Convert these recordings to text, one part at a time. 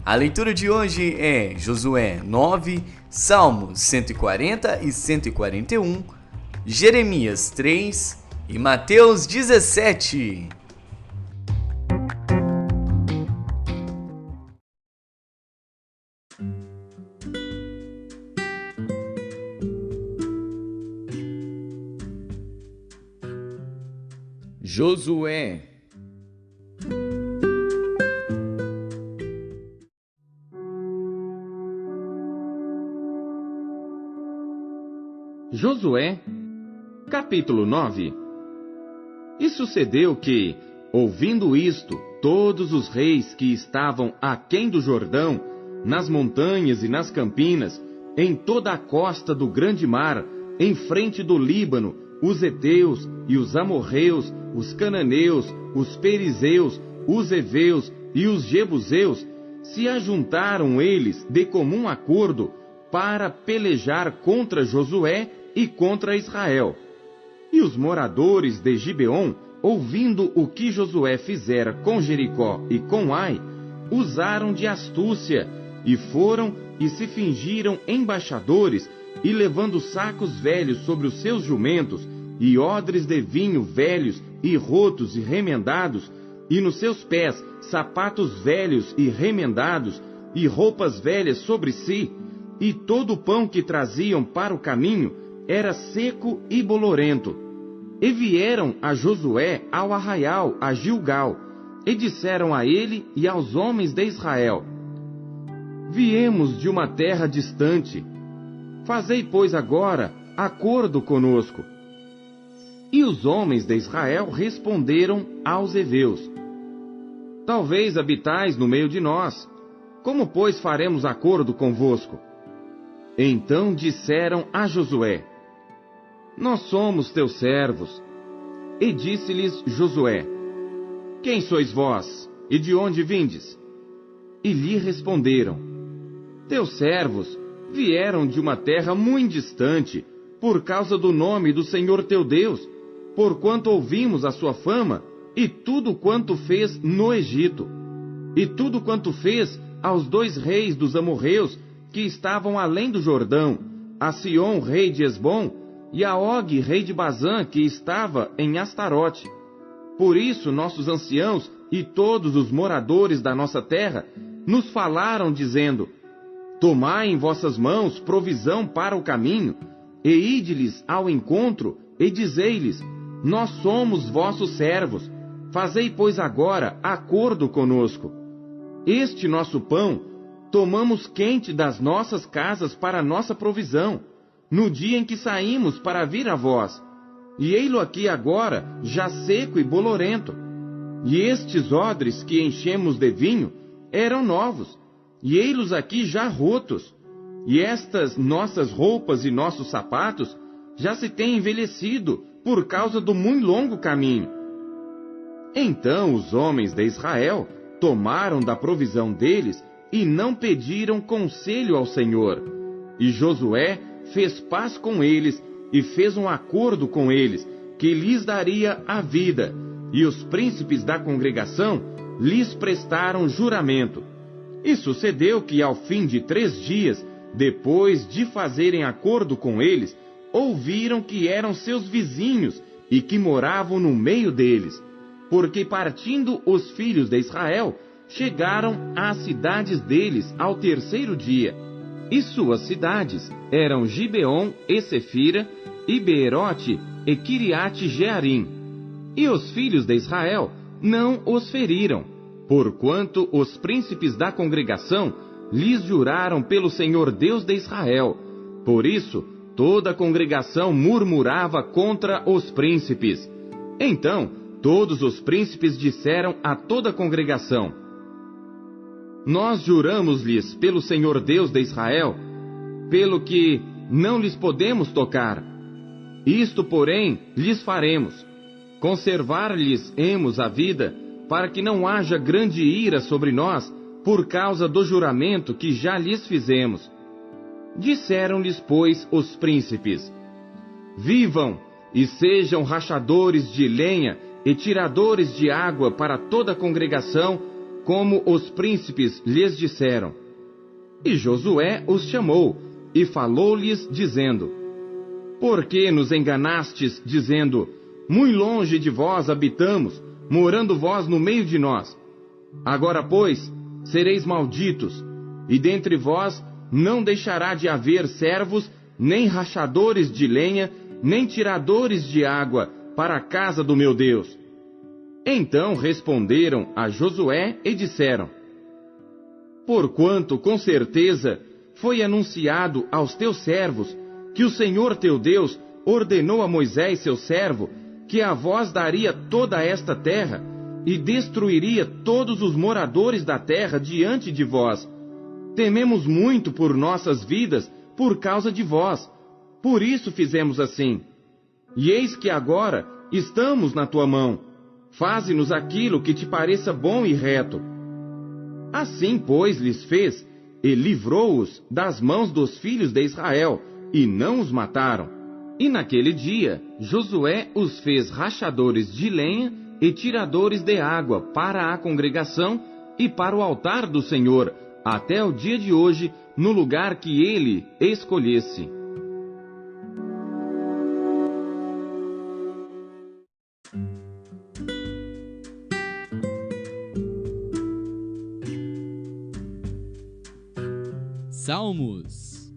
A leitura de hoje é Josué 9, Salmos 140 e 141, Jeremias 3 e Mateus 17. Josué. Josué, capítulo 9. E sucedeu que, ouvindo isto, todos os reis que estavam aquém do Jordão, nas montanhas e nas campinas, em toda a costa do grande mar, em frente do Líbano, os heteus e os amorreus, os cananeus, os perizeus, os heveus e os jebuseus, se ajuntaram eles de comum acordo para pelejar contra Josué e contra Israel. E os moradores de Gibeon, ouvindo o que Josué fizera com Jericó e com Ai, usaram de astúcia, e foram e se fingiram embaixadores, e levando sacos velhos sobre os seus jumentos, e odres de vinho velhos e rotos e remendados, e nos seus pés sapatos velhos e remendados, e roupas velhas sobre si, e todo o pão que traziam para o caminho era seco e bolorento. E vieram a Josué ao arraial, a Gilgal, e disseram a ele e aos homens de Israel: Viemos de uma terra distante. Fazei, pois, agora acordo conosco. E os homens de Israel responderam aos heveus: Talvez habitais no meio de nós. Como, pois, faremos acordo convosco? Então disseram a Josué: Nós somos teus servos. E disse-lhes Josué: Quem sois vós, e de onde vindes? E lhe responderam: Teus servos vieram de uma terra muito distante, por causa do nome do Senhor teu Deus, porquanto ouvimos a sua fama, e tudo quanto fez no Egito, e tudo quanto fez aos 2 reis dos amorreus, que estavam além do Jordão, a Sion, rei de Hesbom, e a Og, rei de Bazã, que estava em Astarote. Por isso nossos anciãos e todos os moradores da nossa terra nos falaram, dizendo: Tomai em vossas mãos provisão para o caminho, e ide-lhes ao encontro, e dizei-lhes: Nós somos vossos servos. Fazei, pois, agora acordo conosco. Este nosso pão tomamos quente das nossas casas para a nossa provisão, no dia em que saímos para vir a vós. E ei-lo aqui agora, já seco e bolorento. E estes odres que enchemos de vinho eram novos, e ei-los aqui já rotos. E estas nossas roupas e nossos sapatos já se têm envelhecido por causa do muito longo caminho. Então os homens de Israel tomaram da provisão deles e não pediram conselho ao Senhor. E Josué fez paz com eles e fez um acordo com eles, que lhes daria a vida. E os príncipes da congregação lhes prestaram juramento. E sucedeu que ao fim de 3 dias, depois de fazerem acordo com eles, ouviram que eram seus vizinhos e que moravam no meio deles. Porque partindo os filhos de Israel, chegaram às cidades deles ao 3º dia. E suas cidades eram Gibeon e Sefira, e Beerote e Kiriate Jearim. E os filhos de Israel não os feriram, porquanto os príncipes da congregação lhes juraram pelo Senhor Deus de Israel. Por isso, toda a congregação murmurava contra os príncipes. Então, todos os príncipes disseram a toda a congregação: Nós juramos-lhes pelo Senhor Deus de Israel, pelo que não lhes podemos tocar. Isto, porém, lhes faremos: conservar-lhes-emos a vida, para que não haja grande ira sobre nós, por causa do juramento que já lhes fizemos. Disseram-lhes, pois, os príncipes: Vivam e sejam rachadores de lenha e tiradores de água para toda a congregação, como os príncipes lhes disseram. E Josué os chamou, e falou-lhes, dizendo: Por que nos enganastes, dizendo: Muito longe de vós habitamos, morando vós no meio de nós? Agora, pois, sereis malditos, e dentre vós não deixará de haver servos, nem rachadores de lenha, nem tiradores de água, para a casa do meu Deus. Então responderam a Josué e disseram: Porquanto, com certeza, foi anunciado aos teus servos que o Senhor teu Deus ordenou a Moisés, seu servo, que a vós daria toda esta terra e destruiria todos os moradores da terra diante de vós. Tememos muito por nossas vidas por causa de vós. Por isso fizemos assim. E eis que agora estamos na tua mão. Faze-nos aquilo que te pareça bom e reto. Assim, pois, lhes fez, e livrou-os das mãos dos filhos de Israel, e não os mataram. E naquele dia, Josué os fez rachadores de lenha e tiradores de água para a congregação e para o altar do Senhor, até o dia de hoje, no lugar que ele escolhesse. Salmos.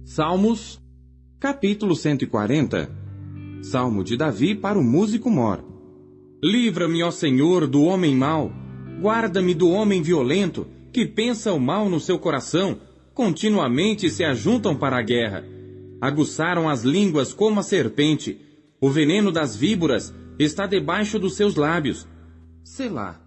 Salmos, capítulo 140. Salmo de Davi para o músico mor. Livra-me, ó Senhor, do homem mau. Guarda-me do homem violento, que pensa o mal no seu coração, continuamente se ajuntam para a guerra. Aguçaram as línguas como a serpente. O veneno das víboras está debaixo dos seus lábios. Selá.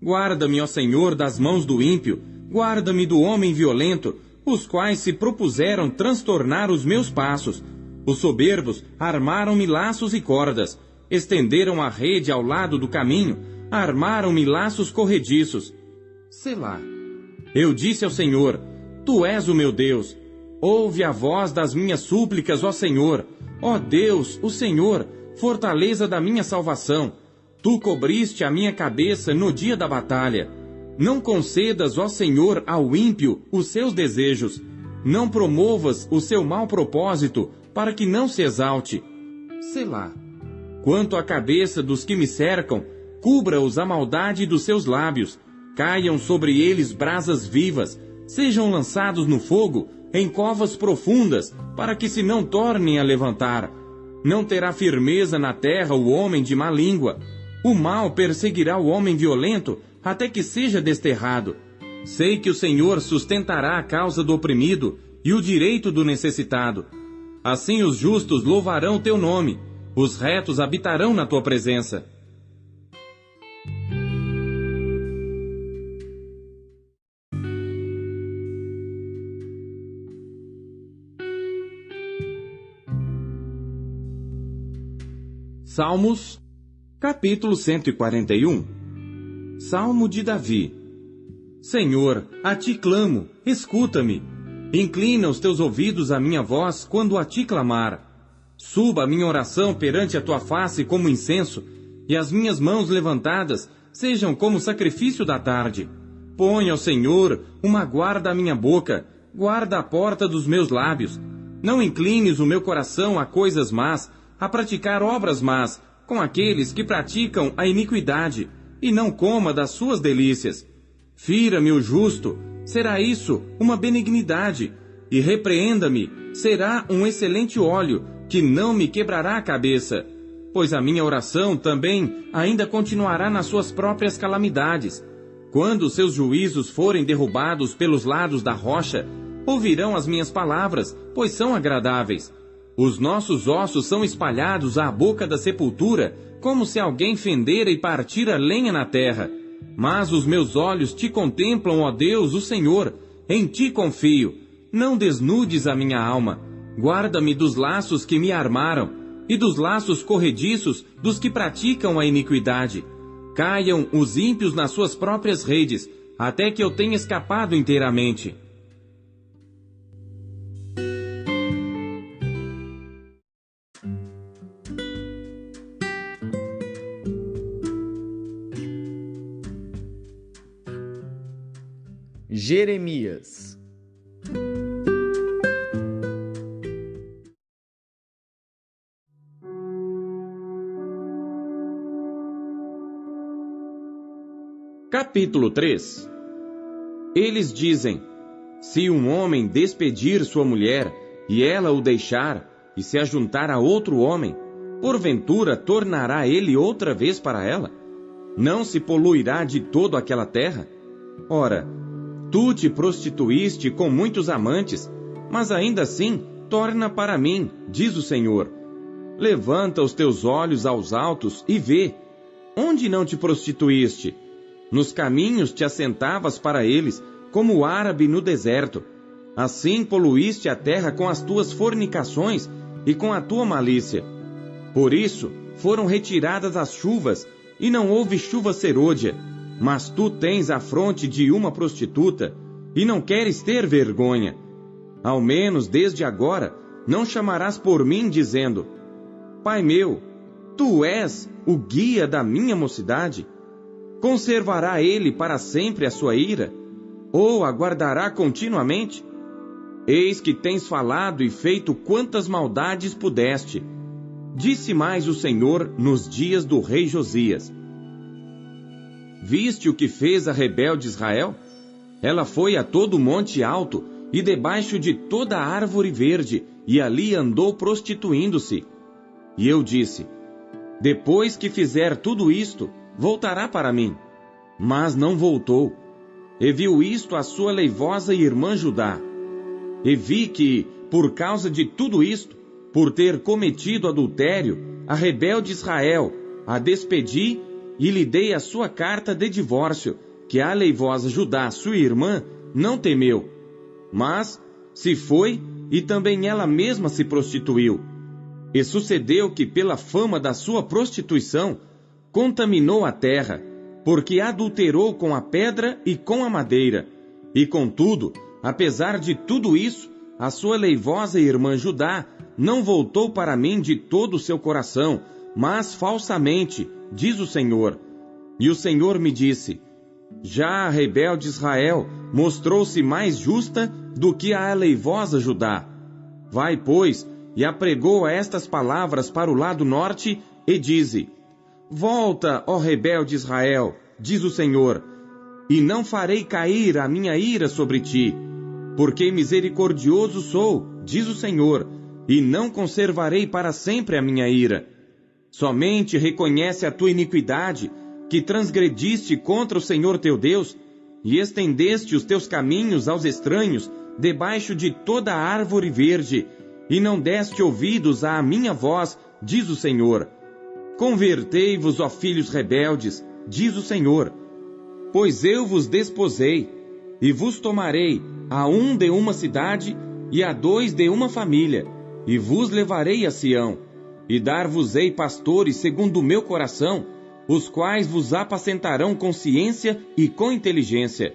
Guarda-me, ó Senhor, das mãos do ímpio. Guarda-me do homem violento, os quais se propuseram transtornar os meus passos. Os soberbos armaram-me laços e cordas. Estenderam a rede ao lado do caminho. Armaram-me laços corrediços. Selá. Eu disse ao Senhor: Tu és o meu Deus. Ouve a voz das minhas súplicas, ó Senhor. Ó Deus, o Senhor, fortaleza da minha salvação. Tu cobriste a minha cabeça no dia da batalha. Não concedas, ó Senhor, ao ímpio os seus desejos. Não promovas o seu mau propósito, para que não se exalte. Selá. Quanto à cabeça dos que me cercam, cubra-os a maldade dos seus lábios. Caiam sobre eles brasas vivas. Sejam lançados no fogo, em covas profundas, para que se não tornem a levantar. Não terá firmeza na terra o homem de má língua. O mal perseguirá o homem violento, até que seja desterrado. Sei que o Senhor sustentará a causa do oprimido e o direito do necessitado. Assim os justos louvarão teu nome, os retos habitarão na tua presença. Salmos, capítulo 141. Salmo de Davi. Senhor, a ti clamo, escuta-me. Inclina os teus ouvidos à minha voz quando a ti clamar. Suba a minha oração perante a tua face como incenso, e as minhas mãos levantadas sejam como sacrifício da tarde. Põe ao Senhor uma guarda à minha boca, guarda a porta dos meus lábios. Não inclines o meu coração a coisas más, a praticar obras más, com aqueles que praticam a iniquidade, e não coma das suas delícias. Fira-me o justo, será isso uma benignidade, e repreenda-me, será um excelente óleo, que não me quebrará a cabeça. Pois a minha oração também ainda continuará nas suas próprias calamidades. Quando os seus juízos forem derrubados pelos lados da rocha, ouvirão as minhas palavras, pois são agradáveis. Os nossos ossos são espalhados à boca da sepultura, como se alguém fendera e partira lenha na terra. Mas os meus olhos te contemplam, ó Deus, o Senhor. Em ti confio. Não desnudes a minha alma. Guarda-me dos laços que me armaram, e dos laços corrediços dos que praticam a iniquidade. Caiam os ímpios nas suas próprias redes, até que eu tenha escapado inteiramente. Jeremias. Capítulo 3. Eles dizem: se um homem despedir sua mulher, e ela o deixar, e se ajuntar a outro homem, porventura tornará ele outra vez para ela? Não se poluirá de todo aquela terra? Ora, tu te prostituíste com muitos amantes, mas ainda assim torna para mim, diz o Senhor. Levanta os teus olhos aos altos e vê. Onde não te prostituíste? Nos caminhos te assentavas para eles, como o árabe no deserto. Assim poluíste a terra com as tuas fornicações e com a tua malícia. Por isso foram retiradas as chuvas, e não houve chuva serôdia. Mas tu tens a fronte de uma prostituta, e não queres ter vergonha. Ao menos desde agora não chamarás por mim, dizendo: Pai meu, tu és o guia da minha mocidade. Conservará ele para sempre a sua ira? Ou aguardará continuamente? Eis que tens falado e feito quantas maldades pudeste. Disse mais o Senhor nos dias do rei Josias: Viste o que fez a rebelde Israel? Ela foi a todo monte alto e debaixo de toda árvore verde, e ali andou prostituindo-se. E eu disse: depois que fizer tudo isto, voltará para mim. Mas não voltou. E viu isto a sua leivosa irmã Judá. E vi que, por causa de tudo isto, por ter cometido adultério, a rebelde Israel a despedi e lhe dei a sua carta de divórcio, que a leivosa Judá, sua irmã, não temeu. Mas se foi, e também ela mesma se prostituiu. E sucedeu que, pela fama da sua prostituição, contaminou a terra, porque adulterou com a pedra e com a madeira. E contudo, apesar de tudo isso, a sua leivosa irmã Judá não voltou para mim de todo o seu coração, mas falsamente, diz o Senhor. E o Senhor me disse: já a rebelde Israel mostrou-se mais justa do que a leivosa Judá. Vai, pois, e apregoa estas palavras para o lado norte, e dize: volta, ó rebelde Israel, diz o Senhor, e não farei cair a minha ira sobre ti, porque misericordioso sou, diz o Senhor, e não conservarei para sempre a minha ira. Somente reconhece a tua iniquidade, que transgrediste contra o Senhor teu Deus, e estendeste os teus caminhos aos estranhos, debaixo de toda árvore verde, e não deste ouvidos à minha voz, diz o Senhor. Convertei-vos, ó filhos rebeldes, diz o Senhor, pois eu vos desposei, e vos tomarei a um de uma cidade, e a dois de uma família, e vos levarei a Sião, e dar-vos-ei pastores segundo o meu coração, os quais vos apacentarão com ciência e com inteligência.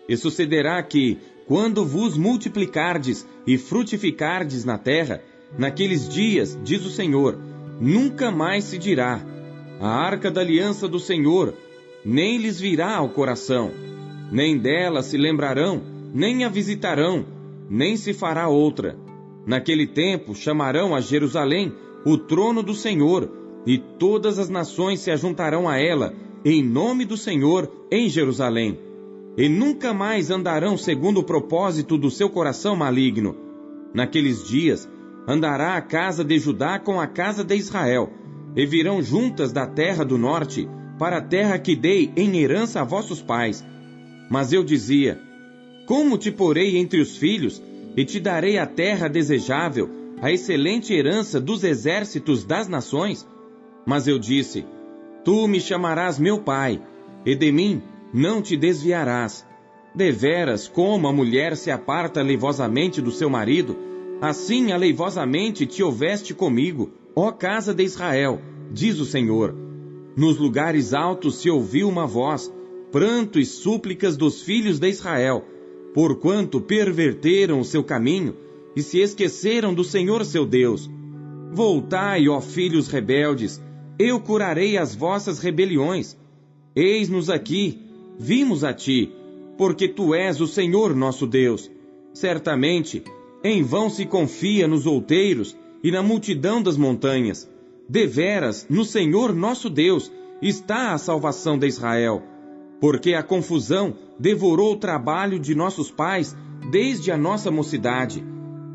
E sucederá que, quando vos multiplicardes e frutificardes na terra, naqueles dias, diz o Senhor, nunca mais se dirá: a arca da aliança do Senhor, nem lhes virá ao coração, nem dela se lembrarão, nem a visitarão, nem se fará outra. Naquele tempo chamarão a Jerusalém o trono do Senhor, e todas as nações se ajuntarão a ela, em nome do Senhor, em Jerusalém. E nunca mais andarão segundo o propósito do seu coração maligno. Naqueles dias andará a casa de Judá com a casa de Israel, e virão juntas da terra do norte, para a terra que dei em herança a vossos pais. Mas eu dizia: como te porei entre os filhos, e te darei a terra desejável, a excelente herança dos exércitos das nações? Mas eu disse: tu me chamarás meu pai, e de mim não te desviarás. Deveras, como a mulher se aparta leivosamente do seu marido, assim aleivosamente te houveste comigo, ó casa de Israel, diz o Senhor. Nos lugares altos se ouviu uma voz, pranto e súplicas dos filhos de Israel, porquanto perverteram o seu caminho e se esqueceram do Senhor seu Deus. Voltai, ó filhos rebeldes, eu curarei as vossas rebeliões. Eis-nos aqui, vimos a ti, porque tu és o Senhor nosso Deus. Certamente, em vão se confia nos outeiros e na multidão das montanhas. Deveras, no Senhor nosso Deus, está a salvação de Israel. Porque a confusão devorou o trabalho de nossos pais desde a nossa mocidade.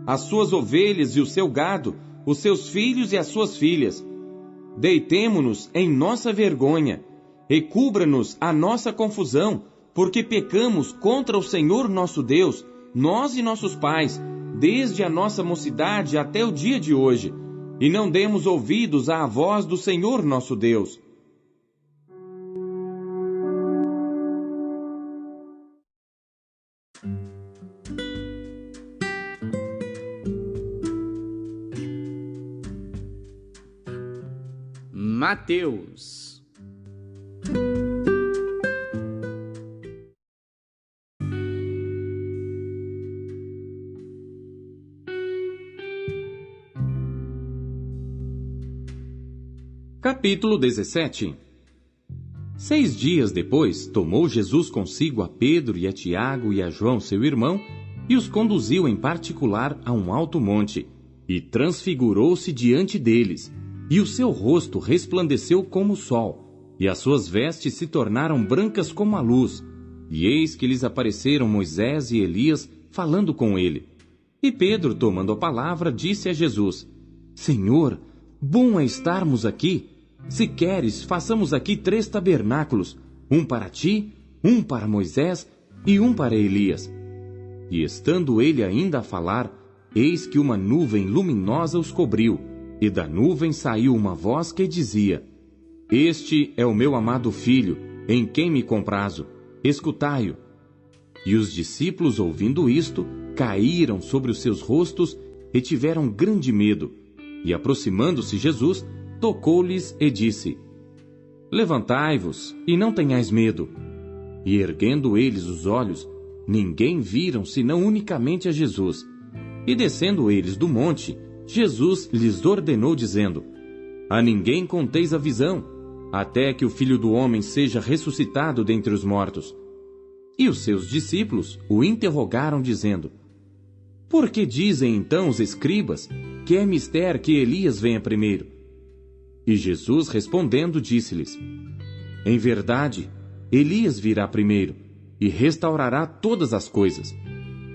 As suas ovelhas e o seu gado, os seus filhos e as suas filhas. Deitemo-nos em nossa vergonha, e cubra-nos a nossa confusão, porque pecamos contra o Senhor nosso Deus, nós e nossos pais, desde a nossa mocidade até o dia de hoje, e não demos ouvidos à voz do Senhor nosso Deus. Mateus. Capítulo 17. 6 dias depois, tomou Jesus consigo a Pedro e a Tiago e a João, seu irmão, e os conduziu em particular a um alto monte, e transfigurou-se diante deles, e o seu rosto resplandeceu como o sol, e as suas vestes se tornaram brancas como a luz. E eis que lhes apareceram Moisés e Elias, falando com ele. E Pedro, tomando a palavra, disse a Jesus: Senhor, bom é estarmos aqui. Se queres, façamos aqui 3 tabernáculos, um para ti, um para Moisés e um para Elias. E estando ele ainda a falar, eis que uma nuvem luminosa os cobriu, e da nuvem saiu uma voz que dizia: Este é o meu amado filho, em quem me comprazo, escutai-o. E os discípulos, ouvindo isto, caíram sobre os seus rostos e tiveram grande medo. E aproximando-se Jesus, tocou-lhes e disse: Levantai-vos, e não tenhais medo. E erguendo eles os olhos, ninguém viram senão unicamente a Jesus. E descendo eles do monte, Jesus lhes ordenou, dizendo: A ninguém conteis a visão, até que o Filho do Homem seja ressuscitado dentre os mortos. E os seus discípulos o interrogaram, dizendo: Por que dizem então os escribas que é mister que Elias venha primeiro? E Jesus, respondendo, disse-lhes: Em verdade, Elias virá primeiro, e restaurará todas as coisas.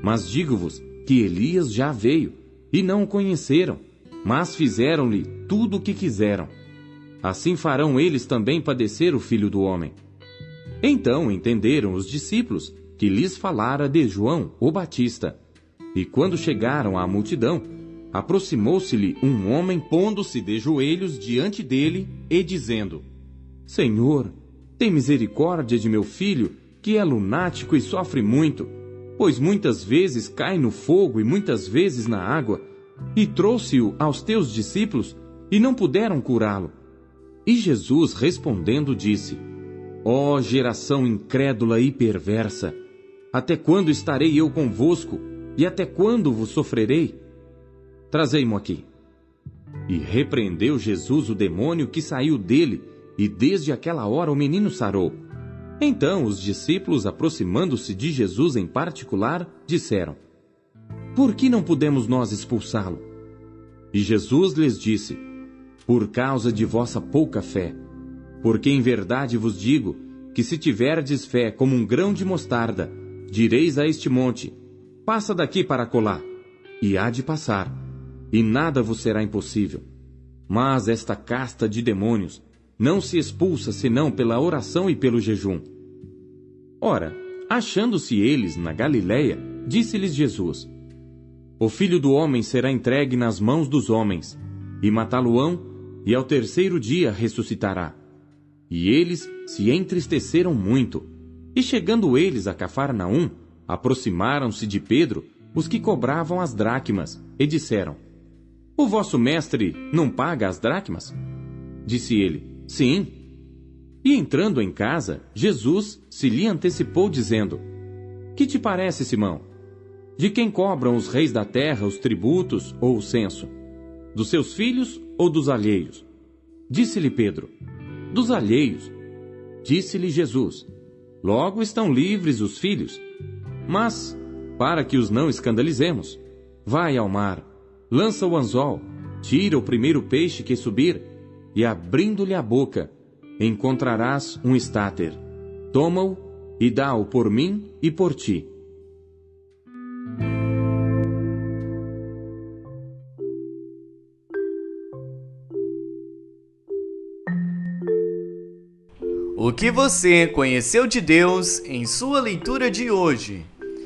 Mas digo-vos que Elias já veio, e não o conheceram, mas fizeram-lhe tudo o que quiseram. Assim farão eles também padecer o Filho do Homem. Então entenderam os discípulos que lhes falara de João, o Batista. E quando chegaram à multidão, aproximou-se-lhe um homem, pondo-se de joelhos diante dele e dizendo: Senhor, tem misericórdia de meu filho, que é lunático e sofre muito, pois muitas vezes cai no fogo e muitas vezes na água, e trouxe-o aos teus discípulos, e não puderam curá-lo. E Jesus, respondendo, disse: Ó geração incrédula e perversa, até quando estarei eu convosco, e até quando vos sofrerei? Trazei-mo aqui. E repreendeu Jesus o demônio que saiu dele, e desde aquela hora o menino sarou. Então os discípulos, aproximando-se de Jesus em particular, disseram: Por que não pudemos nós expulsá-lo? E Jesus lhes disse: Por causa de vossa pouca fé. Porque em verdade vos digo que se tiverdes fé como um grão de mostarda, direis a este monte: Passa daqui para acolá, e há de passar, e nada vos será impossível. Mas esta casta de demônios não se expulsa senão pela oração e pelo jejum. Ora, achando-se eles na Galiléia, disse-lhes Jesus: O Filho do Homem será entregue nas mãos dos homens, e matá-lo-ão, e ao terceiro dia ressuscitará. E eles se entristeceram muito. E chegando eles a Cafarnaum, aproximaram-se de Pedro os que cobravam as dracmas, e disseram: O vosso mestre não paga as dracmas? Disse ele: Sim. E entrando em casa, Jesus se lhe antecipou, dizendo: Que te parece, Simão? De quem cobram os reis da terra os tributos ou o censo? Dos seus filhos ou dos alheios? Disse-lhe Pedro: Dos alheios. Disse-lhe Jesus: logo estão livres os filhos. Mas, para que os não escandalizemos, vai ao mar, lança o anzol, tira o primeiro peixe que subir, e abrindo-lhe a boca, encontrarás um estáter. Toma-o e dá-o por mim e por ti. O que você conheceu de Deus em sua leitura de hoje?